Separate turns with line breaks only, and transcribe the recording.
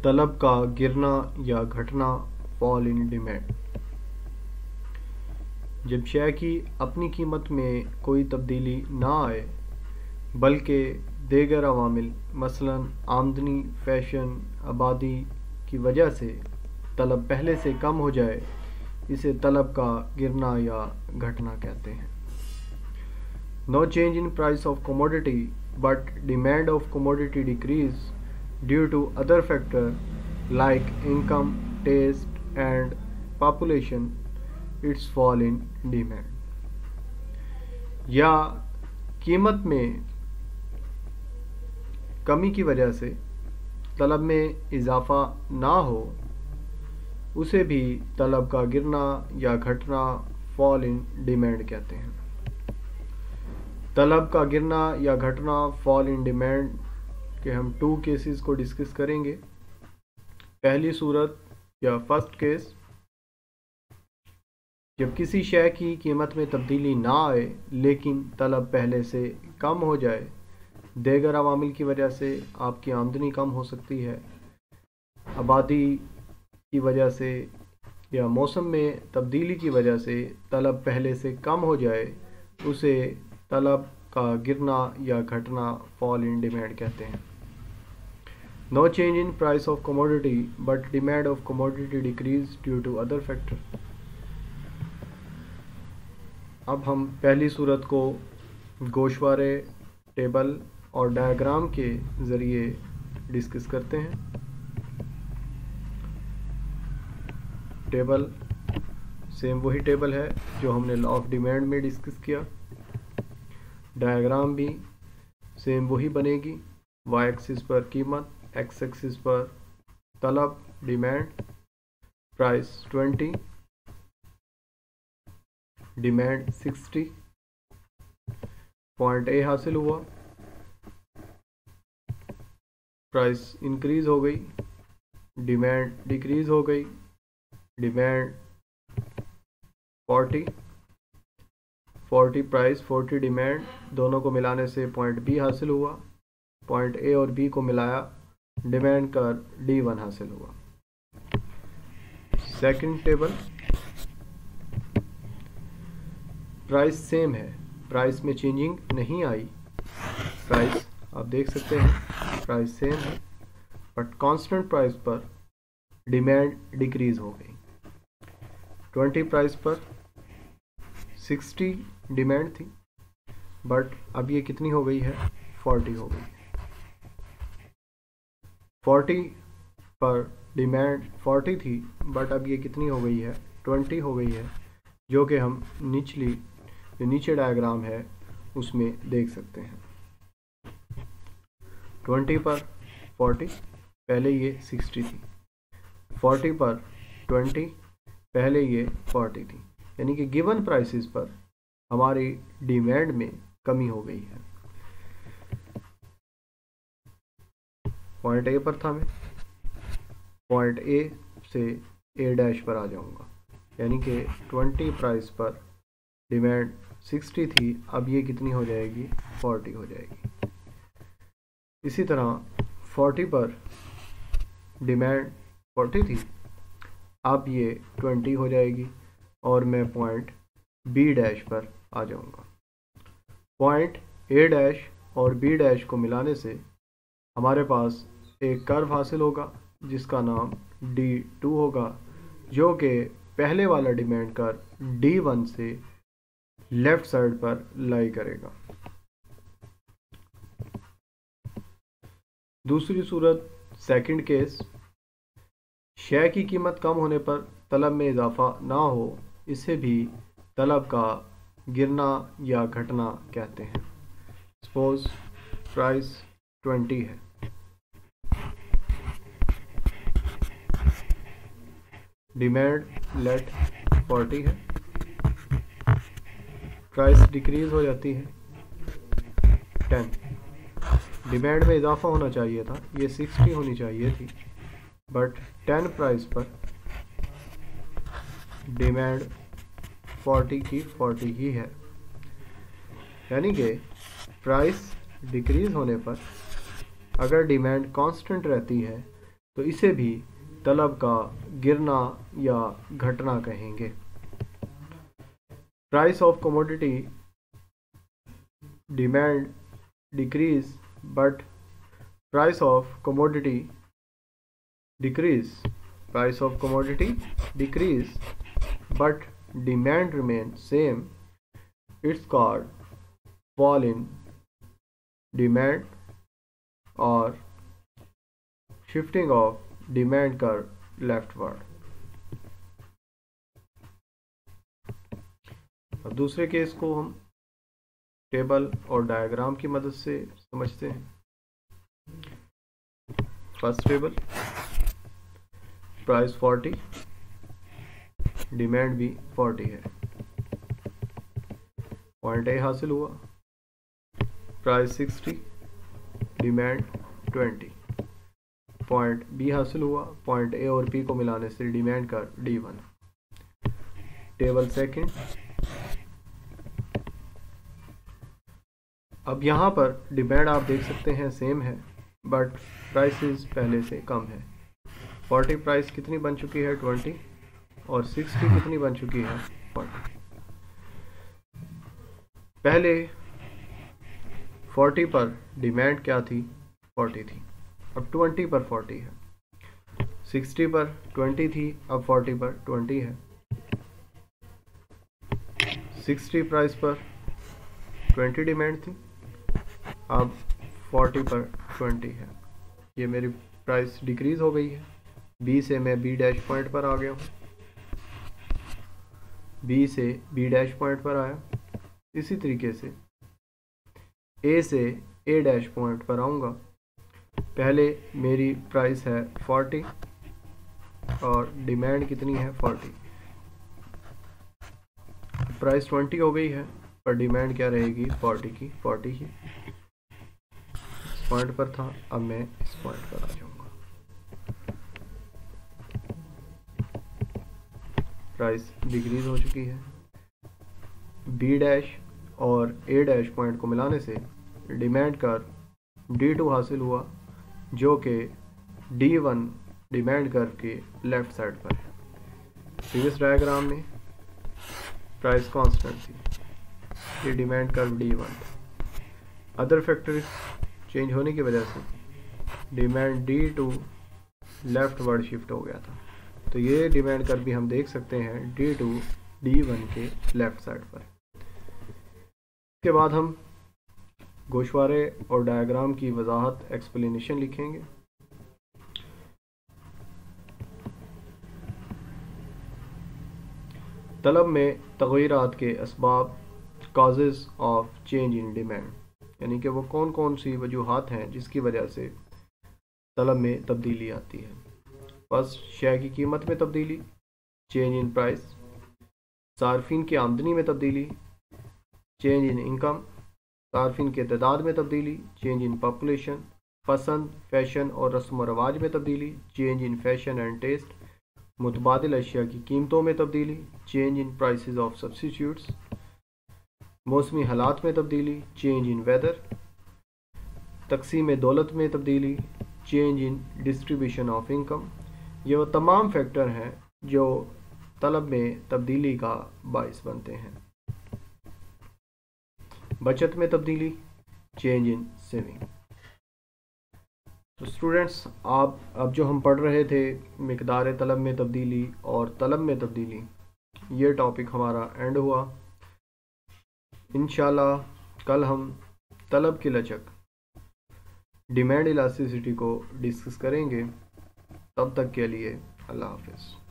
तलब का गिरना या घटना, फॉल इन डिमांड। जब शय की अपनी कीमत में कोई तब्दीली ना आए बल्कि दीगर अवामिल मसलन आमदनी, फैशन, आबादी की वजह से तलब पहले से कम हो जाए, इसे तलब का गिरना या घटना कहते हैं। No change in price of commodity but demand of commodity decrease due to other factors like income, taste and population, its fall in demand। या कीमत में कमी की वजह से तलब में इजाफा ना हो, उसे भी तलब का गिरना या घटना, फॉल इन डिमांड कहते हैं। तलब का गिरना या घटना, फॉल इन डिमांड के हम 2 केसेस को डिस्कस करेंगे। पहली सूरत या फर्स्ट केस, जब किसी शय की कीमत में तब्दीली ना आए लेकिन तलब पहले से कम हो जाए। दीगर अवामिल की वजह से आपकी आमदनी कम हो सकती है, आबादी की वजह से या मौसम में तब्दीली की वजह से तलब पहले से कम हो जाए, उसे तलब का गिरना या घटना, फॉल इन डिमांड कहते हैं। No change in price of commodity but demand of commodity decrease due to other factor. अब हम पहली सूरत को गोशवारे, टेबल और डायग्राम के ज़रिए डिस्कस करते हैं। टेबल सेम वही टेबल है जो हमने लॉ ऑफ डिमांड में डिस्कस किया। डायग्राम भी सेम वही बनेगी, वाई एक्सिस पर कीमत, एक्स एक्सिस पर तलब, demand, price 20, demand 60, point A हासिल हुआ, प्राइस इंक्रीज हो गई, डिमांड डिक्रीज हो गई, डिमांड 40 प्राइस, 40 डिमांड, दोनों को मिलाने से पॉइंट बी हासिल हुआ, पॉइंट ए और बी को मिलाया, डिमांड का D1 हासिल हुआ। सेकंड टेबल, प्राइस सेम है, प्राइस में चेंजिंग नहीं आई, प्राइस आप देख सकते हैं प्राइस सेम है बट कांस्टेंट प्राइस पर डिमांड डिक्रीज हो गई। 20 प्राइस पर 60 डिमांड थी बट अब ये कितनी हो गई है, 40 हो गई है। 40 पर डिमांड 40 थी बट अब ये कितनी हो गई है, 20 हो गई है, जो कि हम जो नीचे डायग्राम है उसमें देख सकते हैं। 20 पर 40, पहले ये 60 थी, 40 पर 20, पहले ये 40 थी, यानी कि गिवन प्राइसेस पर हमारी डिमांड में कमी हो गई है। पॉइंट ए पर था मैं, पॉइंट ए से ए डैश पर आ जाऊंगा, यानी कि 20 प्राइस पर डिमांड 60 थी, अब ये कितनी हो जाएगी, 40 हो जाएगी। इसी तरह 40 पर डिमांड 40 थी, अब ये 20 हो जाएगी और मैं पॉइंट बी डैश पर आ जाऊंगा। पॉइंट ए डैश और बी डैश को मिलाने से हमारे पास एक कर्व हासिल होगा जिसका नाम D2 होगा, जो कि पहले वाला डिमांड कर्व D1 से लेफ्ट साइड पर लाई करेगा। दूसरी सूरत, सेकंड केस, शय की कीमत कम होने पर तलब में इजाफा ना हो, इसे भी तलब का गिरना या घटना कहते हैं। सपोज प्राइस 20 है, डिमांड लेट 40 है, प्राइस डिक्रीज हो जाती है 10, डिमांड में इजाफा होना चाहिए था, ये 60 होनी चाहिए थी बट 10 प्राइस पर डिमांड 40 की 40 ही है, यानी कि प्राइस डिक्रीज होने पर अगर डिमांड कांस्टेंट रहती है तो इसे भी तलब का गिरना या घटना कहेंगे। Price of commodity demand decrease but price of commodity decrease but demand remains same, it's called fall in demand or shifting of demand curve leftward। अब दूसरे केस को हम टेबल और डायग्राम की मदद से समझते हैं। फर्स्ट टेबल, प्राइस 40, डिमांड भी 40 है। पॉइंट ए हासिल हुआ, प्राइस 60, डिमांड 20। पॉइंट बी हासिल हुआ, पॉइंट ए और पी को मिलाने से डिमांड का D1। टेबल सेकंड, अब यहाँ पर डिमांड आप देख सकते हैं सेम है बट प्राइसेस पहले से कम है। 40 प्राइस कितनी बन चुकी है 20 और 60 कितनी बन चुकी है 40। पहले 40 पर डिमांड क्या थी 40 थी, अब 20 पर 40 है। 60 पर 20 थी, अब 40 पर 20 है। 60 प्राइस पर 20 डिमांड थी, अब 40 पर 20 है। ये मेरी प्राइस डिक्रीज हो गई है। बी से मैं बी डैश पॉइंट पर आ गया हूँ, बी से बी डैश पॉइंट पर आया। इसी तरीके से ए से ए डैश पॉइंट पर आऊँगा। पहले मेरी प्राइस है 40 और डिमांड कितनी है 40। प्राइस 20 हो गई है पर डिमांड क्या रहेगी 40 की 40 ही। इस पॉइंट पर था, अब मैं इस पॉइंट पर आ जाऊंगा। प्राइस डिक्रीज हो चुकी है। बी डैश और ए डैश पॉइंट को मिलाने से डिमांड कर D2 हासिल हुआ जो कि D1 डिमांड कर्व के लेफ्ट साइड पर है। प्रीवियस डायग्राम में प्राइस कांस्टेंट थी, ये डिमांड कर्व D1 था। अदर फैक्टर चेंज होने की वजह से demand D2 left word shift हो गया था। तो ये डिमांड कर्व भी हम देख सकते हैं D2 D1 के लेफ्ट साइड पर। इसके बाद हम गोशवारे और डायग्राम की वजाहत एक्सप्लेनेशन लिखेंगे। तलब में तग़य्युरात के असबाब, causes of change in demand, यानी कि वो कौन कौन सी वजूहात हैं जिसकी वजह से तलब में तब्दीली आती है। फर्स्ट, शेयर की कीमत में तब्दीली, चेंज इन प्राइस। सार्फिन की आमदनी में तब्दीली, चेंज इन इनकम। सार्फिन के तादाद में तब्दीली, चेंज इन पॉपुलेशन। पसंद, फैशन और रस्म व रवाज में तब्दीली, change in fashion and taste. मुतबादिल अशिया की कीमतों में तब्दीली, change in prices of substitutes. मौसमी हालात में तब्दीली, चेंज इन वेदर। तकसीम दौलत में तब्दीली, change in distribution of income. ये वो तमाम फैक्टर हैं जो तलब में तब्दीली का बाइस बनते हैं। बचत में तब्दीली, चेंज इन सेविंग। तो स्टूडेंट्स, आप अब जो हम पढ़ रहे थे मिकदार तलब में तब्दीली और तलब में तब्दीली, ये टॉपिक हमारा एंड हुआ। इंशाल्लाह कल हम तलब की लचक, डिमांड इलास्टिसिटी को डिस्कस करेंगे। तब तक के लिए अल्लाह हाफिज़।